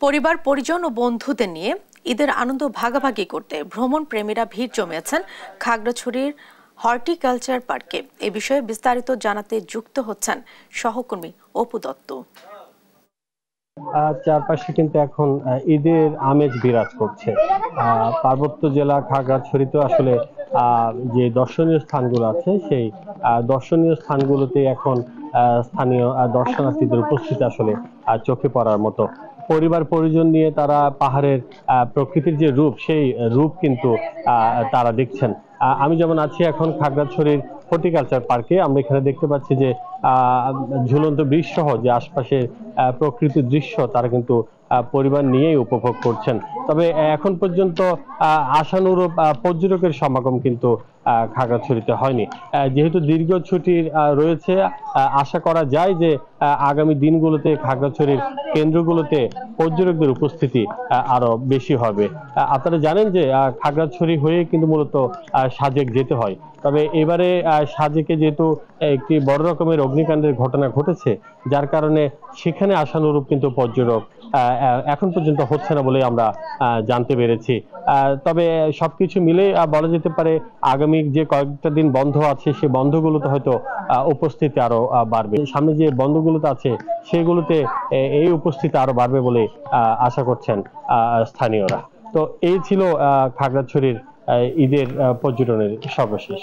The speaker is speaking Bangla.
পরিবার পরিজন ও বন্ধুদের নিয়ে ঈদের আনন্দ ভাগাভাগি করতে ভ্রমণ প্রেমীরা ভিড় জমিয়েছেন খাগড়াছড়ির হর্টিকালচার পার্কে। এ বিষয়ে বিস্তারিত জানাতে যুক্ত হচ্ছেন সহকর্মী অপু দত্ত। চারপাশে কিন্তু এখন ঈদের আমেজ বিরাজ করছে। পার্বত্য জেলা খাগড়াছড়িতে আসলে যে দর্শনীয় স্থানগুলো আছে সেই দর্শনীয় স্থানগুলোতে এখন স্থানীয় দর্শনার্থীদের উপস্থিতি আসলে চোখে পড়ার মতো। পরিবার পরিজন নিয়ে তারা পাহাড়ের প্রকৃতির যে রূপ সেই রূপ কিন্তু তারা দেখছেন। আমি যেমন আছি এখন খাগড়াছড়ির হর্টিকালচার পার্কে। আমরা এখানে দেখতে পাচ্ছি যে ঝুলন্ত ব্রিজ সহ যে আশপাশের প্রকৃতির দৃশ্য তারা কিন্তু পরিবার নিয়েই উপভোগ করছেন। তবে এখন পর্যন্ত আশানুরূপ পর্যটকের সমাগম কিন্তু খাগড়াছড়িতে হয়নি। যেহেতু দীর্ঘ ছুটি রয়েছে, আশা করা যায় যে আগামী দিনগুলোতে খাগড়াছড়ির কেন্দ্রগুলোতে পর্যটকদের উপস্থিতি আরো বেশি হবে। আপনারা জানেন যে খাগড়াছড়ি হয়ে কিন্তু মূলত সাজেক যেতে হয়। তবে এবারে সাজেকে যেহেতু একটি বড় রকমের অগ্নিকাণ্ডের ঘটনা ঘটেছে, যার কারণে সেখানে আশানুরূপ কিন্তু পর্যটক এখন পর্যন্ত হচ্ছে না বলে আমরা জানতে পেরেছি। তবে সবকিছু মিলে বলা যেতে পারে আগামী যে কয়েকটা দিন বন্ধ আছে সেই বন্ধগুলোতে হয়তো উপস্থিতি আরো বাড়বে। সামনে যে বন্ধগুলোতে আছে সেগুলোতে এই উপস্থিতি আরো বাড়বে বলে আশা করছেন স্থানীয়রা। তো এই ছিল খাগড়াছড়ির ঈদের পর্যটনের সর্বশেষ।